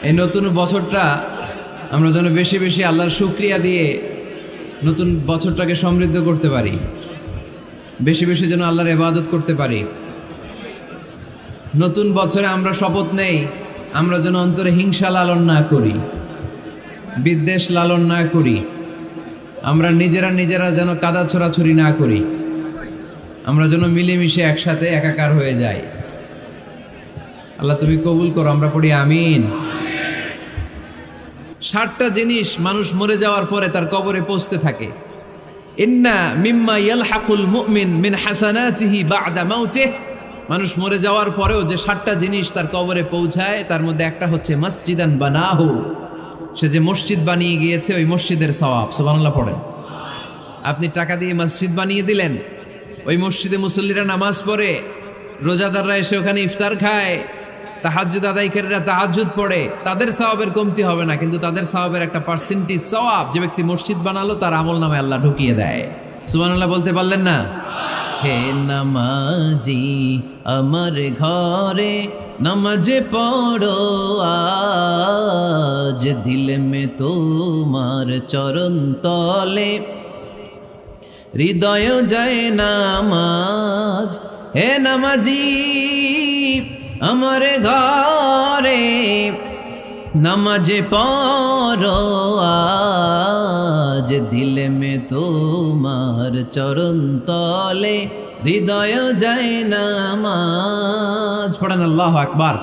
এই নতুন বছরটা আমরা যেন বেশি বেশি আল্লাহর শুকরিয়া দিয়ে নতুন বছরটাকে সমৃদ্ধ করতে পারি, বেশি বেশি যেন আল্লাহর ইবাদত করতে পারি। নতুন বছরে আমরা শপথ নেই, আমরা যেন অন্তরে হিংসা লালন না করি, বিদ্বেষ লালন না করি, আমরা নিজেরা যেন কাদা ছোড়াছুরি না করি, আমরা যেন মিলেমিশে একসাথে একাকার হয়ে যাই। আল্লাহ তুমি কবুল করো, আমরা পড়ি আমিন। 60টা জিনিস মানুষ মরে যাওয়ার পরে তার কবরে পৌঁছতে থাকে। ইন্না মিম্মা ইয়ালহাকুল মুমিন মিন হাসানাতিহি বা'দা মাউতিহি, মানুষ মরে যাওয়ার পরেও যে 60টা জিনিস তার কবরে পৌঁছায় তার মধ্যে একটা হচ্ছে মসজিদান বানাহু, সে যে মসজিদ বানিয়ে গিয়েছে ওই মসজিদের সওয়াব। সুবহানাল্লাহ পড়েন। আপনি টাকা দিয়ে মসজিদ বানিয়ে দিলেন, ওই মসজিদে মুসল্লিরা নামাজ পড়ে, রোজাদাররা এসে ওখানে ইফতার খায়, তাহাজ্জুদ আদায়কারীরা তাহাজ্জুদ পড়ে, তাদের সওয়াবের কমতি হবে না, কিন্তু তাদের সওয়াবের একটা পার্সেন্টেজ সওয়াব যে ব্যক্তি মসজিদ বানালো তার আমলনামায় আল্লাহ ঢুকিয়ে দেয়। সুবহানাল্লাহ বলতে পারলেন না? হে নামাজি আমার ঘরে নামাজ পড়ো আজ, দিল মে তোমার চরণ তলে হৃদয় যায় নামাজ। হে নামাজি আমার ঘরে নামাজ পড়ো আজ, দিল মে তোমার চরণ তলে হৃদয় যায় নামাজ। পড়েন আল্লাহু আকবার।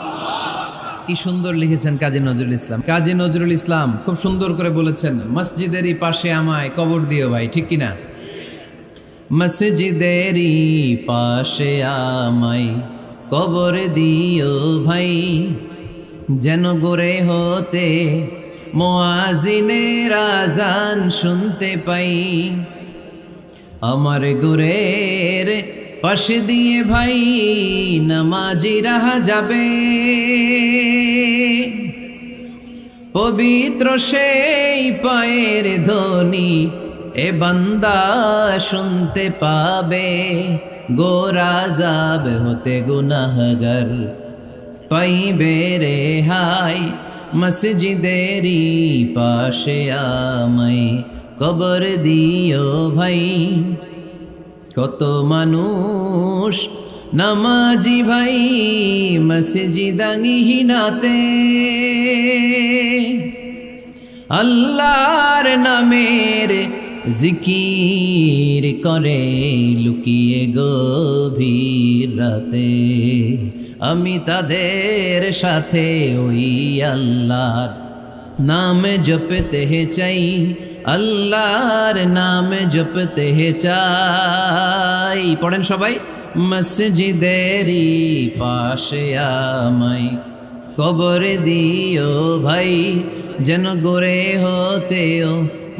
কি সুন্দর লিখেছেন কাজী নজরুল ইসলাম। কাজী নজরুল ইসলাম খুব সুন্দর করে বলেছেন, মসজিদেরই পাশে আমায় কবর দিও ভাই, ঠিক কিনা? মসজিদেরই পাশে আমায় কবর দিও ভাই, যেন গোরে হতে মুয়াজ্জিনের আযান শুনতে পাই। আমার গোরের পাশে দিয়ে ভাই নামাজিরা যাবে, পবিত্র সেই পায়ের ধ্বনি এ বান্দা শুনতে পাবে। গোরা যাব হতে গুনাহগার পাইবে রেহাই, মসজিদেরই পাশে আমায় কবর দিও ভাই। কত মানুষ নামাজি ভাই মসজিদাঙ্গিহীনাতে, আল্লাহর নামের জিকির করে লুকিয়ে গভীর রাতে। আমি তাদের সাথে ওই আল্লাহর নাম জপতে চাই, আল্লাহর নাম জপতে চাই। পড়েন সবাই, মসজিদেরই পাশে আমায় কবর দিও ভাই, যেন গোরে হতেও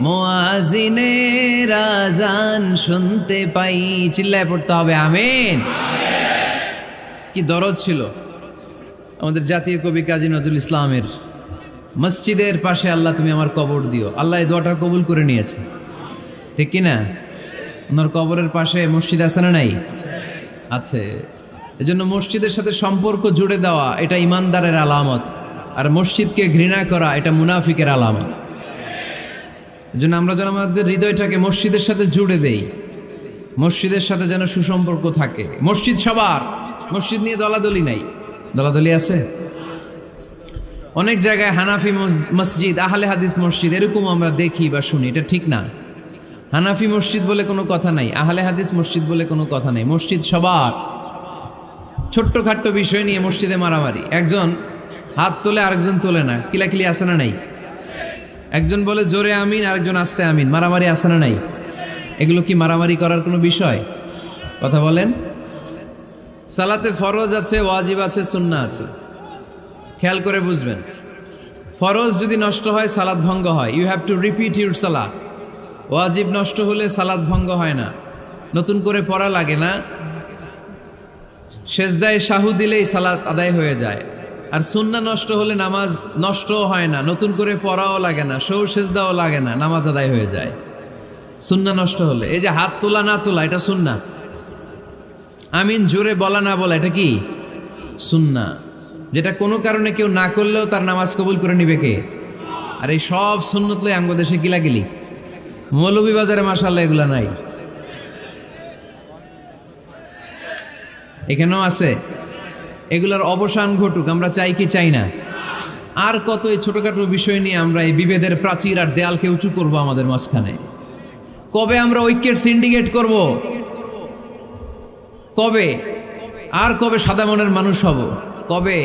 মুয়াজ্জিনের আযান শুনতে পাই। চিল্লায় পড়তে হবে আমিন। কি দরদ ছিল আমাদের জাতীয় কবি কাজী নজরুল ইসলামের, মসজিদের পাশে আল্লাহ তুমি আমার কবর দিও। আল্লাহ এই দোয়াটা কবুল করে নিয়েছে, ঠিক কিনা? ওনার কবরের পাশে মসজিদ আছে না নাই? আছে। এজন্য মসজিদের সাথে সম্পর্ক জুড়ে দেওয়া এটা ইমানদারের আলামত, আর মসজিদকে ঘৃণা করা এটা মুনাফিকের আলামত। এজন্য আমরা যেন আমাদের হৃদয়টাকে মসজিদের সাথে জুড়ে দেই, মসজিদের সাথে যেন সুসম্পর্ক থাকে। মসজিদ সবার, মসজিদ নিয়ে দলাদলি নাই। দলাদলি আছে অনেক জায়গায়, হানাফি মসজিদ, আহলে হাদিস মসজিদ এরকম আমরা দেখি বা শুনি, এটা ঠিক না। হানাফি মসজিদ বলে কোনো কথা নাই, আহলে হাদিস মসজিদ বলে কোনো কথা নাই। মসজিদ সবার। ছোট্টখাট্ট বিষয় নিয়ে মসজিদে মারামারি, একজন হাত তোলে আরেকজন তোলে না, কিলাকিলি আছে না নাই? একজন বলে জোরে আমিন, আরেকজন আস্তে আমিন, মারামারি আছে না নাই? এগুলো কি মারামারি করার কোনো বিষয়? কথা বলেন। সালাতে ফরজ আছে, ওয়াজিব আছে, সুন্নাহ আছে। খেয়াল করে বুঝবেন, ফরজ যদি নষ্ট হয় সালাত ভঙ্গ হয়, you have to repeat your সালাত। ওয়াজিব নষ্ট হলে সালাত ভঙ্গ হয় না, নতুন করে পড়া লাগে না, সেজদায় সাহু দিলেই সালাত আদায় হয়ে যায়। আর সুন্নাহ নষ্ট হলে নামাজ নষ্টও হয় না, নতুন করে পড়াও লাগে না, সৌ সেজদাও লাগে না, নামাজ আদায় হয়ে যায় সুন্নাহ নষ্ট হলে। এই যে হাত তোলা না তোলা এটা সুন্নাহ, আমিন জোরে বলা না বলা এটা কি সুন্নাহ। যেটা কোনো কারণে কেউ না করলেও তার নামাজ কবুল করে নিবে কে? আর এই সব সুন্নত লই আমগো দেশে গিলাগিলি। মৌলভীবাজারে মাশাআল্লাহ এগুলা নাই, এখানেও আছে। এগুলার অবসান ঘটুক, আমরা চাই কি চাই না? আর কত এই ছোটখাটো বিষয় নিয়ে আমরা এই বিভেদের প্রাচীর আর দেয়ালকে উঁচু করব আমাদের মাঝখানে? কবে আমরা ঐক্যের সিন্ডিকেট করব? কবে? আর কবে সাদা মনের মানুষ হব? কবে?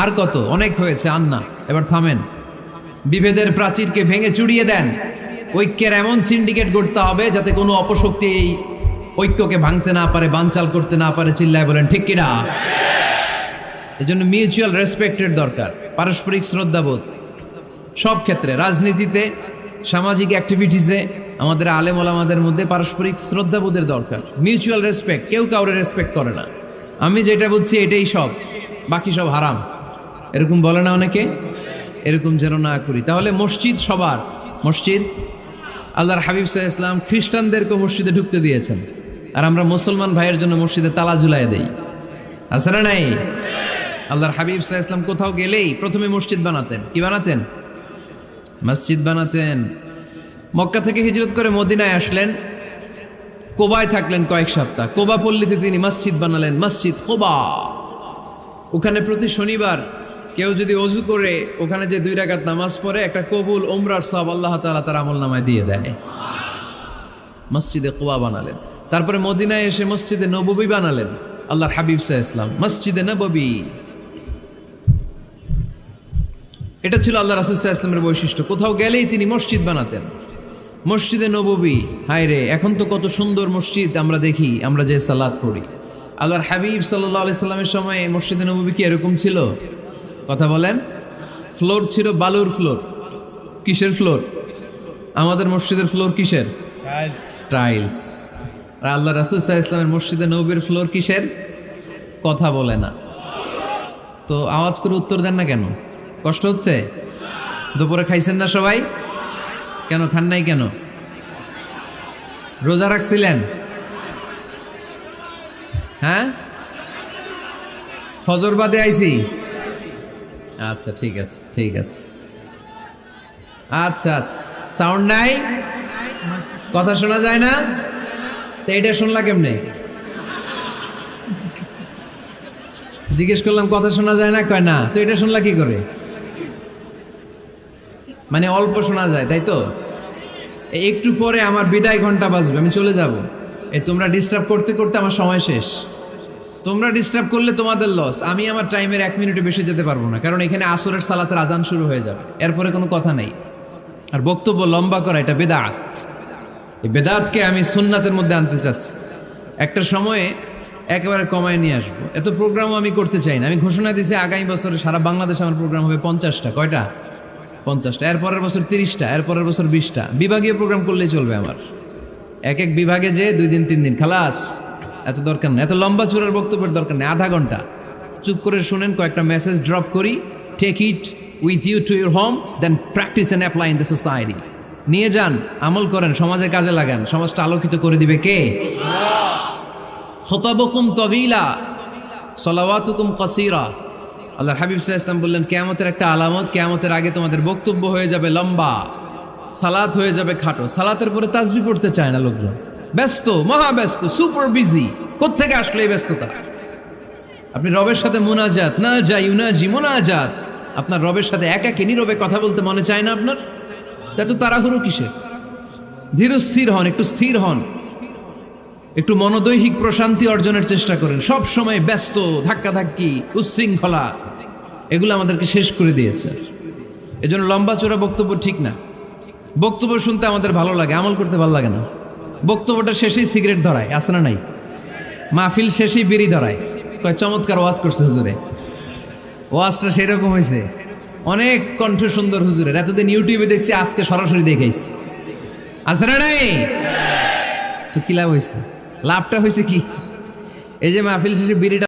আর কত? অনেক হয়েছে, আর না, এবার থামেন। বিভেদের প্রাচীরকে ভেঙে চুড়িয়ে দেন। ঐক্যের এমন সিন্ডিকেট গড়তে হবে যাতে কোনো অপশক্তি এই ঐক্যকে ভাঙতে না পারে, বানচাল করতে না পারে। চিল্লায় বলেন ঠিক কিনা? এই জন্য মিউচুয়াল রেসপেক্টের দরকার, পারস্পরিক শ্রদ্ধাবোধ সব ক্ষেত্রে, রাজনীতিতে, সামাজিক অ্যাক্টিভিটিসে আমাদের আলেম ওলামাদের মধ্যে পারস্পরিক শ্রদ্ধাবোধের দরকার। মিউচুয়াল রেসপেক্ট, কেউ কাউরে রেসপেক্ট করে না। আমি যেটা বুঝছি এটাই সব, বাকি সব হারাম, এরকম বলে না অনেকে? এরকম যেন না করি। তাহলে মসজিদ সবার, মসজিদ আল্লাহর হাবিব সাল্লাল্লাহু আলাইহি ওয়াসাল্লাম খ্রিস্টানদেরকে মসজিদে ঢুকতে দিয়েছেন, আর আমরা মুসলমান ভাইয়ের জন্য মসজিদে তালা ঝুলাই দেই, আছে না নাই? আল্লাহর হাবিব সাল্লাল্লাহু আলাইহি ওয়াসাল্লাম কোথাও গেলেই প্রথমে মসজিদ বানাতেন। কি বানাতেন? মসজিদ বানাতেন। মক্কা থেকে হিজরত করে মদিনায় আসলেন, কোবায় থাকলেন কয়েক সপ্তাহ। কোবা পল্লীতে তিনি মসজিদ বানালেন, মসজিদ কোবা। ওখানে প্রতি শনিবার কেউ যদি অজু করে ওখানে যে 2 রাকাত নামাজ পড়ে, একটা কবুল ওমরার সওয়াব আল্লাহ তাআলা তার আমলনামায় দিয়ে দেয়। মসজিদে কোবা বানালেন। তারপরে মদিনায় এসে মসজিদে নববী বানালেন আল্লাহর হাবিব সাল্লাল্লাহু আলাইহি ওয়াসাল্লাম, মসজিদে নববী। এটা ছিল আল্লাহ রাসূল সাল্লাল্লাহু আলাইহি ওয়াসাল্লামের বৈশিষ্ট্য। কোথাও গেলেই তিনি মসজিদ বানাতেন, মসজিদে নববী। হায় রে, এখন তো কত সুন্দর মসজিদ আমরা দেখি, আমরা যে সালাত পড়ি। আল্লাহর হাবিব সাল্লাল্লাহু আলাইহি সাল্লামের সময় মসজিদে নববী কি এরকম ছিল? কথা বলেন। ফ্লোর ছিল বালুর ফ্লোর। কিসের ফ্লোর? আমাদের মসজিদের ফ্লোর কিসের? টাইলস। আর আল্লাহ রাসূল সাল্লাল্লাহু আলাইহি ওয়াসাল্লামের মসজিদে নববীর ফ্লোর কিসের? কথা বলে না তো, আওয়াজ করে উত্তর দেন না কেন? কষ্ট হচ্ছে? দুপুরে খাইছেন না সবাই? কেন খান নাই কেন? রোজা রাখছিলেন? হ্যাঁ, ফজর বাদে আইছি। আচ্ছা ঠিক আছে, ঠিক আছে। আচ্ছা আচ্ছা, সাউন্ড নাই, কথা শোনা যায় না? তো এটা শুনলা কেমনে? জিজ্ঞেস করলাম কথা শোনা যায় না, কয় না। তো এটা শুনলা কি করে? মানে অল্প শোনা যায়, তাই তো? একটু পরে আমার বিদায় ঘন্টা বাজবে, আমি চলে যাব। তোমরা ডিস্টার্ব করতে করতে আমার সময় শেষ। তোমরা ডিস্টার্ব করলে তোমাদের লস। আমি আমার টাইমের 1 মিনিটে বেশি যেতে পারবো না, কারণ এখানে আসরের সালাতের আজান শুরু হয়ে যাবে, এরপরে কোনো কথা নেই। আর বক্তব্য লম্বা করা এটা বেদাত। এই বেদাতকে আমি সুন্নাতের মধ্যে আনতে চাচ্ছি। একটা সময়ে একেবারে কমায় নিয়ে আসবো। এত প্রোগ্রামও আমি করতে চাই না। আমি ঘোষণা দিয়েছি আগামী বছরে সারা বাংলাদেশে আমার প্রোগ্রাম হবে 50টা। কয়টা? 50টা। এরপরের বছর 30টা, এরপরের বছর 20টা। বিভাগীয় প্রোগ্রাম করলেই চলবে আমার। এক এক বিভাগে যে 2 দিন 3 দিন খালাস। এত দরকার নেই, এত লম্বা চূড়ার বক্তব্যের দরকার নেই। আধা ঘন্টা চুপ করে শুনেন, কয়েকটা মেসেজ ড্রপ করি, take it with you to your home, then practice and apply in the society. নিয়ে যান, আমল করেন, সমাজে কাজে লাগান। সমাজটা আলোকিত করে দিবে কে? খুতাবুকুম তাবিলা সালাওয়াতুকুম কাসীরা। আল্লাহর হাবিব সাল্লাল্লাহু আলাইহি ওয়াসাল্লাম বললেন, কিয়ামতের একটা আলামত, কিয়ামতের আগে তোমাদের বক্তব্য হয়ে যাবে লম্বা, সালাত হয়ে যাবে খাটো। সালাতের পরে তাসবিহ পড়তে চায় না লোকজন, ব্যস্ত, মহা ব্যস্ত, সুপার বিজি। কোত্থেকে আসলে এই ব্যস্ততা? আপনি রবের সাথে মুনাজাত, না যাই ইউনাজি মুনাজাত, আপনার রবের সাথে একাকী নীরবে কথা বলতে মনে চায় না আপনার? এত তাড়াহুড়ো কিসের? ধীর স্থির হন, একটু স্থির হন, একটু মনোদৈহিক প্রশান্তি অর্জনের চেষ্টা করেন। সব সময় ব্যস্ত, ধাক্কাধাক্কি, উচ্ছৃঙ্খলা, এগুলো আমাদেরকে শেষ করে দিয়েছে। এজন্য লম্বা চোরা বক্তব্য ঠিক না। বক্তব্য শুনতে আমাদের ভালো লাগে, আমল করতে ভালো লাগে না। বক্তব্যটা শেষেই সিগারেট ধরায়, আছে না নাই? মাহফিল শেষেই বিড়ি ধরায়, কয় চমৎকার ওয়াজ করছে হুজুরে। ওয়াজটা সেরকম হয়েছে, অনেক কণ্ঠ সুন্দর হুজুরের। এতদিন ইউটিউবে দেখছি, আজকে সরাসরি দেখাইছি, আছে না নাই? তো কি লাভ হয়েছে? লাভটা হয়েছে কি? এই যে মাহফিল শেষে বিড়িটা